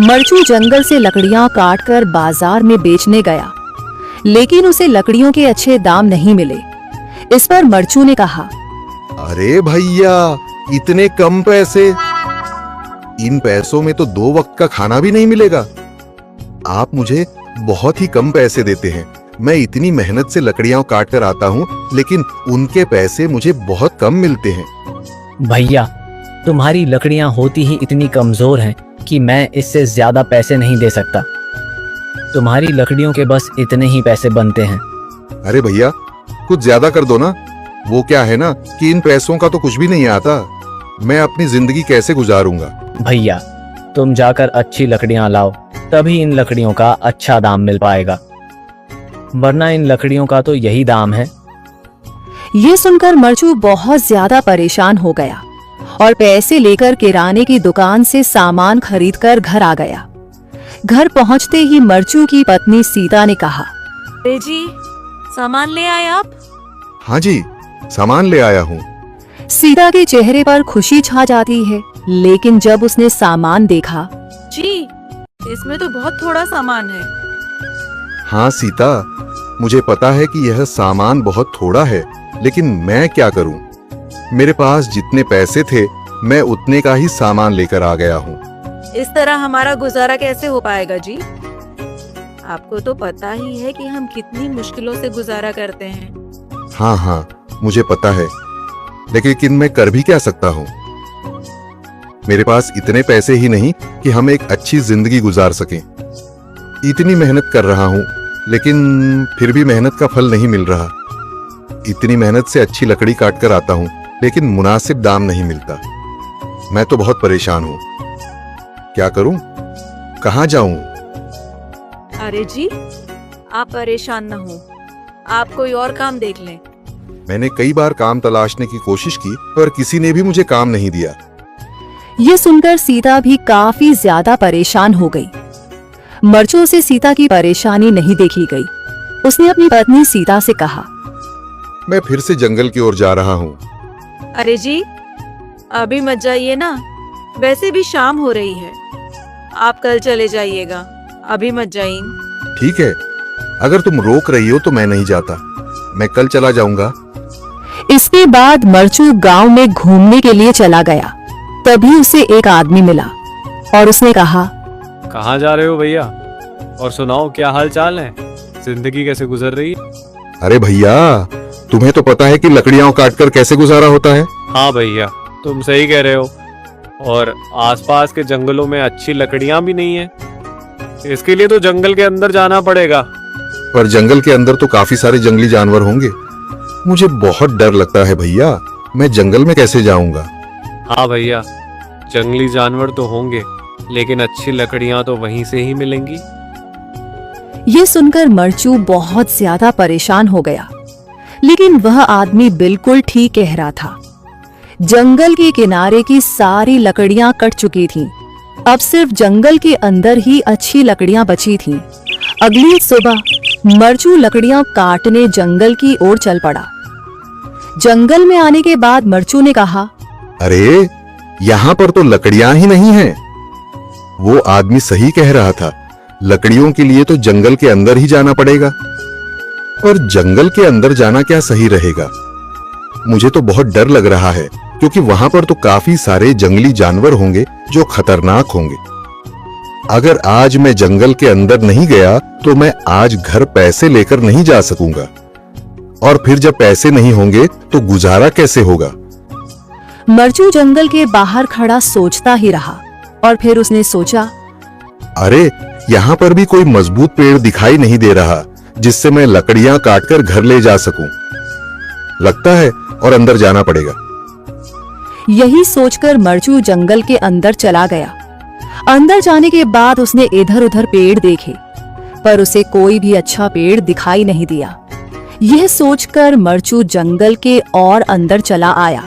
मरचू जंगल से लकड़ियां काटकर बाजार में बेचने गया, लेकिन उसे लकड़ियों के अच्छे दाम नहीं मिले। इस पर मरचू ने कहा, अरे भैया, इतने कम पैसे? इन पैसों में तो 2 वक्त का खाना भी नहीं मिलेगा। आप मुझे बहुत ही कम पैसे देते हैं। मैं इतनी मेहनत से लकड़ियां काट कर आता हूँ, लेकिन उनके पैसे मुझे बहुत कम मिलते हैं। भैया, तुम्हारी लकड़ियां होती ही इतनी कमजोर हैं कि मैं इससे ज्यादा पैसे नहीं दे सकता। तुम्हारी लकड़ियों के बस इतने ही पैसे बनते हैं। अरे भैया, कुछ ज्यादा कर दो ना। वो क्या है ना कि इन पैसों का तो कुछ भी नहीं आता। मैं अपनी जिंदगी कैसे गुजारूंगा? भैया, तुम जाकर अच्छी लकड़ियां लाओ, तभी इन लकड़ियों का अच्छा दाम मिल पाएगा, वरना इन लकड़ियों का तो यही दाम है। ये सुनकर मरचू बहुत ज्यादा परेशान हो गया और पैसे लेकर किराने की दुकान से सामान खरीदकर घर आ गया। घर पहुंचते ही मरचू की पत्नी सीता ने कहा, अरे जी, सामान ले आए आप? हाँ जी, सामान ले आया हूँ। सीता के चेहरे पर खुशी छा जाती है, लेकिन जब उसने सामान देखा, जी, इसमें तो बहुत थोड़ा सामान है। हाँ सीता, मुझे पता है कि यह सामान बहुत थोड़ा है, लेकिन मैं क्या करूं? मेरे पास जितने पैसे थे, मैं उतने का ही सामान लेकर आ गया हूँ। इस तरह हमारा गुजारा कैसे हो पाएगा जी? आपको तो पता ही है कि हम कितनी मुश्किलों से गुजारा करते हैं। हाँ हाँ, मुझे पता है, लेकिन मैं कर भी क्या सकता हूँ? मेरे पास इतने पैसे ही नहीं कि हम एक अच्छी जिंदगी गुजार सकें। इतनी मेहनत कर रहा हूँ, लेकिन फिर भी मेहनत का फल नहीं मिल रहा। इतनी मेहनत से अच्छी लकड़ी काट कर आता हूँ, लेकिन मुनासिब दाम नहीं मिलता। मैं तो बहुत परेशान हूँ। क्या करूं? कहाँ जाऊं? अरे जी, आप परेशान न हो, आप कोई और काम देख लें। मैंने कई बार काम तलाशने की कोशिश की, पर किसी ने भी मुझे काम नहीं दिया। ये सुनकर सीता भी काफी ज्यादा परेशान हो गई। मरचू से सीता की परेशानी नहीं देखी गई। उसने अपनी पत्नी सीता से कहा, मैं फिर से जंगल की ओर जा रहा हूँ। अरे जी, अभी मत जाइए ना, वैसे भी शाम हो रही है। आप कल चले जाइएगा, अभी मत जाइए। ठीक है, अगर तुम रोक रही हो तो मैं नहीं जाता। मैं कल चला जाऊंगा। इसके बाद मरचू गांव में घूमने के लिए चला गया। तभी उसे एक आदमी मिला और उसने कहा, कहाँ जा रहे हो भैया? और सुनाओ, क्या हाल चाल है? जिंदगी कैसे गुजर रही है? अरे भैया, तुम्हें तो पता है कि लकड़ियां काटकर कैसे गुजारा होता है। हाँ भैया, तुम सही कह रहे हो। और आसपास के जंगलों में अच्छी लकड़ियां भी नहीं है। इसके लिए तो जंगल के अंदर जाना पड़ेगा। पर जंगल के अंदर तो काफी सारे जंगली जानवर होंगे। मुझे बहुत डर लगता है भैया, मैं जंगल में कैसे जाऊंगा? हाँ भैया, जंगली जानवर तो होंगे, लेकिन अच्छी लकड़ियां तो वहीं से ही मिलेंगी। ये सुनकर मरचू बहुत ज्यादा परेशान हो गया, लेकिन वह आदमी बिल्कुल ठीक कह रहा था। जंगल के किनारे की सारी लकड़ियां कट चुकी थीं। अब सिर्फ जंगल के अंदर ही अच्छी लकड़ियां बची थीं। अगली सुबह मरचू लकड़ियां काटने जंगल की ओर चल पड़ा। जंगल में आने के बाद मरचू ने कहा, अरे, यहाँ पर तो लकड़ियां ही नहीं हैं। वो आदमी सही कह रहा था, लकड़ियों के लिए तो जंगल के अंदर ही जाना पड़ेगा। और जंगल के अंदर जाना क्या सही रहेगा? मुझे तो बहुत डर लग रहा है, क्योंकि वहां पर तो काफी सारे जंगली जानवर होंगे जो खतरनाक होंगे। अगर आज मैं जंगल के अंदर नहीं गया तो मैं आज घर पैसे लेकर नहीं जा सकूंगा, और फिर जब पैसे नहीं होंगे तो गुजारा कैसे होगा? मरचू जंगल के बाहर खड़ा सोचता ही रहा और फिर उसने सोचा, अरे, यहाँ पर भी कोई मजबूत पेड़ दिखाई नहीं दे रहा जिससे मैं लकड़ियां काटकर घर ले जा सकूं। लगता है और अंदर जाना पड़ेगा। यही सोचकर मरचू जंगल के अंदर चला गया। अंदर जाने के बाद उसने इधर उधर पेड़ देखे, पर उसे कोई भी अच्छा पेड़ दिखाई नहीं दिया। यह सोचकर मरचू जंगल के और अंदर चला आया।